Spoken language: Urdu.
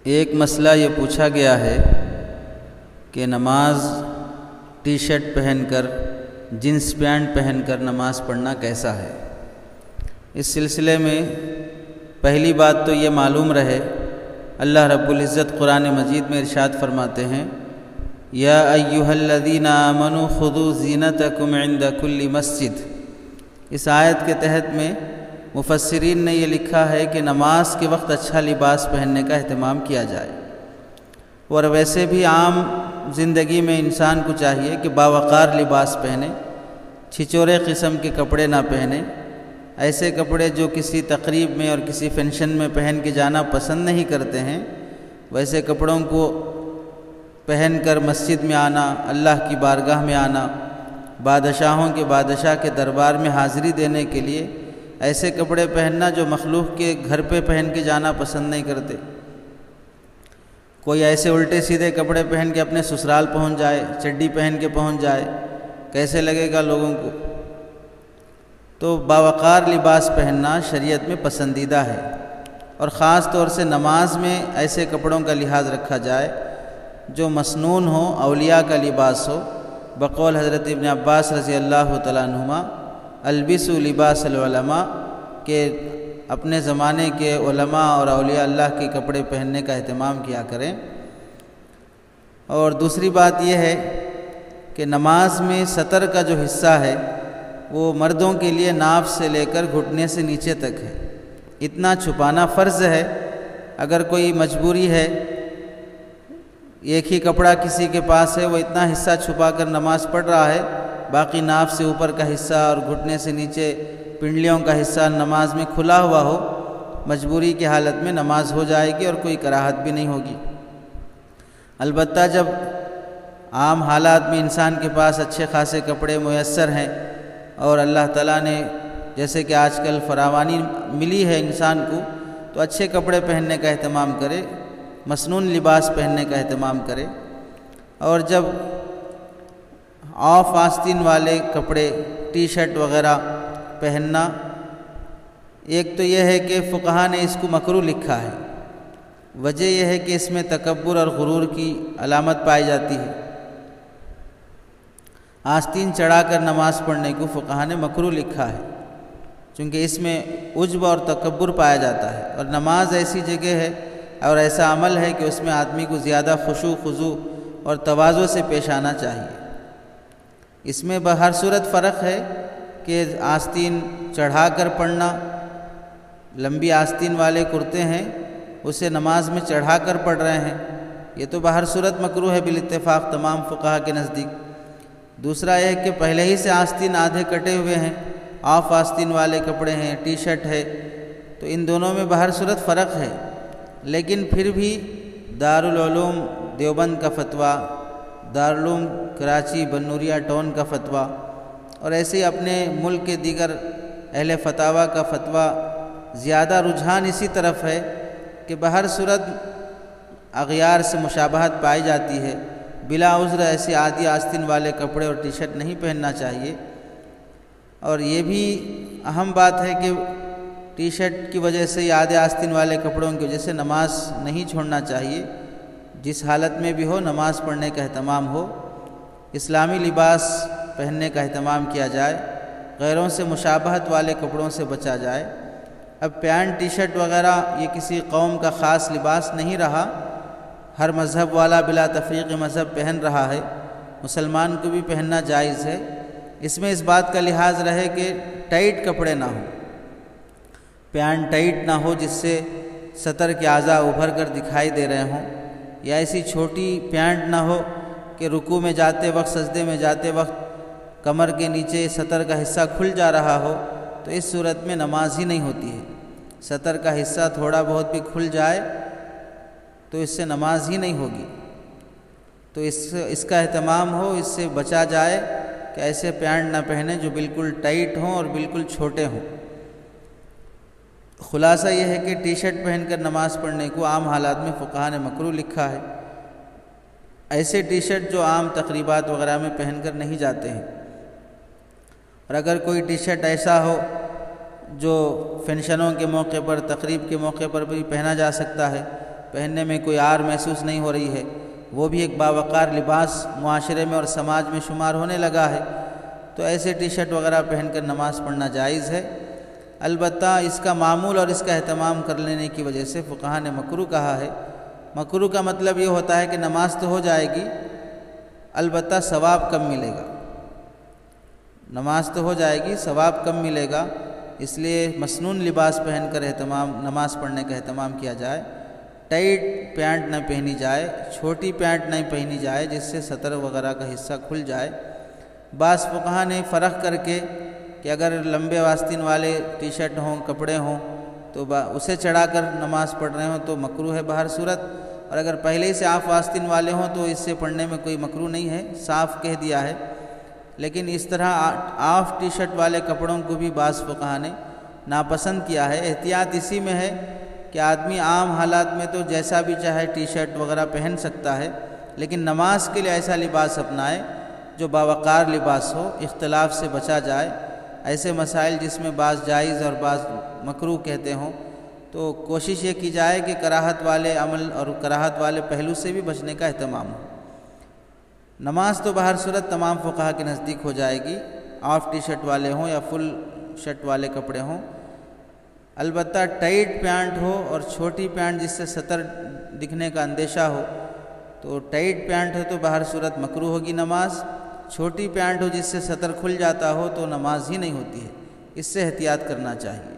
ایک مسئلہ یہ پوچھا گیا ہے کہ نماز ٹی شرٹ پہن کر جینس پینٹ پہن کر نماز پڑھنا کیسا ہے۔ اس سلسلے میں پہلی بات تو یہ معلوم رہے، اللہ رب العزت قرآن مجید میں ارشاد فرماتے ہیں یا ایھا الذین آمنوا خذوا زینتکم عند کل مسجد۔ اس آیت کے تحت میں مفسرین نے یہ لکھا ہے کہ نماز کے وقت اچھا لباس پہننے کا اہتمام کیا جائے، اور ویسے بھی عام زندگی میں انسان کو چاہیے کہ باوقار لباس پہنے، چھچورے قسم کے کپڑے نہ پہنے، ایسے کپڑے جو کسی تقریب میں اور کسی فنکشن میں پہن کے جانا پسند نہیں کرتے ہیں، ویسے کپڑوں کو پہن کر مسجد میں آنا، اللہ کی بارگاہ میں آنا، بادشاہوں کے بادشاہ کے دربار میں حاضری دینے کے لیے ایسے کپڑے پہننا جو مخلوق کے گھر پہ پہن کے جانا پسند نہیں کرتے۔ کوئی ایسے الٹے سیدھے کپڑے پہن کے اپنے سسرال پہنچ جائے، چڈی پہن کے پہنچ جائے، کیسے لگے گا لوگوں کو؟ تو باوقار لباس پہننا شریعت میں پسندیدہ ہے، اور خاص طور سے نماز میں ایسے کپڑوں کا لحاظ رکھا جائے جو مسنون ہو، اولیاء کا لباس ہو۔ بقول حضرت ابن عباس رضی اللہ تعالیٰ عنہما البسوا لباس العلماء، کہ اپنے زمانے کے علماء اور اولیاء اللہ کے کپڑے پہننے کا اہتمام کیا کریں۔ اور دوسری بات یہ ہے کہ نماز میں سطر کا جو حصہ ہے وہ مردوں کے لیے ناف سے لے کر گھٹنے سے نیچے تک ہے، اتنا چھپانا فرض ہے۔ اگر کوئی مجبوری ہے، ایک ہی کپڑا کسی کے پاس ہے، وہ اتنا حصہ چھپا کر نماز پڑھ رہا ہے، باقی ناف سے اوپر کا حصہ اور گھٹنے سے نیچے پنڈلیوں کا حصہ نماز میں کھلا ہوا ہو، مجبوری کی حالت میں نماز ہو جائے گی اور کوئی کراہت بھی نہیں ہوگی۔ البتہ جب عام حالات میں انسان کے پاس اچھے خاصے کپڑے میسر ہیں اور اللہ تعالیٰ نے جیسے کہ آج کل فراوانی ملی ہے انسان کو، تو اچھے کپڑے پہننے کا اہتمام کرے، مسنون لباس پہننے کا اہتمام کرے۔ اور جب آف آستین والے کپڑے ٹی شرٹ وغیرہ پہننا، ایک تو یہ ہے کہ فقہا نے اس کو مکروہ لکھا ہے، وجہ یہ ہے کہ اس میں تکبر اور غرور کی علامت پائی جاتی ہے۔ آستین چڑھا کر نماز پڑھنے کو فقہا نے مکروہ لکھا ہے، چونکہ اس میں عجب اور تکبر پایا جاتا ہے، اور نماز ایسی جگہ ہے اور ایسا عمل ہے کہ اس میں آدمی کو زیادہ خشوع خضوع اور تواضع سے پیش آنا چاہیے۔ اس میں بہر صورت فرق ہے کہ آستین چڑھا کر پڑھنا، لمبی آستین والے کرتے ہیں اسے نماز میں چڑھا کر پڑھ رہے ہیں، یہ تو بہر صورت مکروہ ہے بالاتفاق تمام فقہا کے نزدیک۔ دوسرا یہ کہ پہلے ہی سے آستین آدھے کٹے ہوئے ہیں، آف آستین والے کپڑے ہیں، ٹی شرٹ ہے، تو ان دونوں میں بہر صورت فرق ہے۔ لیکن پھر بھی دارالعلوم دیوبند کا فتویٰ، دارالعلوم کراچی بنوریا ٹاؤن کا فتویٰ، اور ایسے ہی اپنے ملک کے دیگر اہل فتاویٰ کا فتویٰ، زیادہ رجحان اسی طرف ہے کہ بہر صورت اغیار سے مشابہت پائی جاتی ہے، بلا عذر ایسے آدھی آستین والے کپڑے اور ٹی شرٹ نہیں پہننا چاہیے۔ اور یہ بھی اہم بات ہے کہ ٹی شرٹ کی وجہ سے یا آدھے آستین والے کپڑوں کی وجہ سے نماز نہیں چھوڑنا چاہیے، جس حالت میں بھی ہو نماز پڑھنے کا اہتمام ہو، اسلامی لباس پہننے کا اہتمام کیا جائے، غیروں سے مشابہت والے کپڑوں سے بچا جائے۔ اب پینٹ ٹی شرٹ وغیرہ یہ کسی قوم کا خاص لباس نہیں رہا، ہر مذہب والا بلا تفریق مذہب پہن رہا ہے، مسلمان کو بھی پہننا جائز ہے۔ اس میں اس بات کا لحاظ رہے کہ ٹائٹ کپڑے نہ ہوں، پینٹ ٹائٹ نہ ہو جس سے سطر کے اعضاء ابھر کر دکھائی دے رہے ہوں، یا ایسی چھوٹی پینٹ نہ ہو کہ رکوع میں جاتے وقت، سجدے میں جاتے وقت کمر کے نیچے سطر کا حصہ کھل جا رہا ہو، تو اس صورت میں نماز ہی نہیں ہوتی ہے۔ سطر کا حصہ تھوڑا بہت بھی کھل جائے تو اس سے نماز ہی نہیں ہوگی۔ تو اس کا اہتمام ہو، اس سے بچا جائے کہ ایسے پینٹ نہ پہنیں جو بالکل ٹائٹ ہوں اور بالکل چھوٹے ہوں۔ خلاصہ یہ ہے کہ ٹی شرٹ پہن کر نماز پڑھنے کو عام حالات میں فقہا نے مکروہ لکھا ہے، ایسے ٹی شرٹ جو عام تقریبات وغیرہ میں پہن کر نہیں جاتے ہیں۔ اور اگر کوئی ٹی شرٹ ایسا ہو جو فنکشنوں کے موقع پر، تقریب کے موقع پر بھی پہنا جا سکتا ہے، پہننے میں کوئی آر محسوس نہیں ہو رہی ہے، وہ بھی ایک باوقار لباس معاشرے میں اور سماج میں شمار ہونے لگا ہے، تو ایسے ٹی شرٹ وغیرہ پہن کر نماز پڑھنا جائز ہے۔ البتہ اس کا معمول اور اس کا اہتمام کر لینے کی وجہ سے فقہا نے مکروہ کہا ہے۔ مکروہ کا مطلب یہ ہوتا ہے کہ نماز تو ہو جائے گی، البتہ ثواب کم ملے گا۔ نماز تو ہو جائے گی، ثواب کم ملے گا، اس لیے مسنون لباس پہن کر نماز پڑھنے کا اہتمام کیا جائے۔ ٹائٹ پینٹ نہ پہنی جائے، چھوٹی پینٹ نہیں پہنی جائے جس سے سطر وغیرہ کا حصہ کھل جائے۔ بعض فقہا نے فرق کر کے کہ اگر لمبے آستین والے ٹی شرٹ ہوں، کپڑے ہوں، تو اسے چڑھا کر نماز پڑھ رہے ہوں تو مکروہ ہے بہر صورت، اور اگر پہلے ہی سے آف آستین والے ہوں تو اس سے پڑھنے میں کوئی مکروہ نہیں ہے، صاف کہہ دیا ہے۔ لیکن اس طرح آف ٹی شرٹ والے کپڑوں کو بھی بعض فقہا نے ناپسند کیا ہے۔ احتیاط اسی میں ہے کہ آدمی عام حالات میں تو جیسا بھی چاہے ٹی شرٹ وغیرہ پہن سکتا ہے، لیکن نماز کے لیے ایسا لباس اپنائے جو باوقار لباس ہو، اختلاف سے بچا جائے۔ ایسے مسائل جس میں بعض جائز اور بعض مکروہ کہتے ہوں تو کوشش یہ کی جائے کہ کراہت والے عمل اور کراہت والے پہلو سے بھی بچنے کا اہتمام ہو۔ نماز تو بہر صورت تمام فقہا کے نزدیک ہو جائے گی، آف ٹی شرٹ والے ہوں یا فل شرٹ والے کپڑے ہوں۔ البتہ ٹائٹ پینٹ ہو اور چھوٹی پینٹ جس سے سطر دکھنے کا اندیشہ ہو، تو ٹائٹ پینٹ ہو تو بہر صورت مکروہ ہوگی نماز، چھوٹی پینٹ ہو جس سے سطر کھل جاتا ہو تو نماز ہی نہیں ہوتی ہے، اس سے احتیاط کرنا چاہیے۔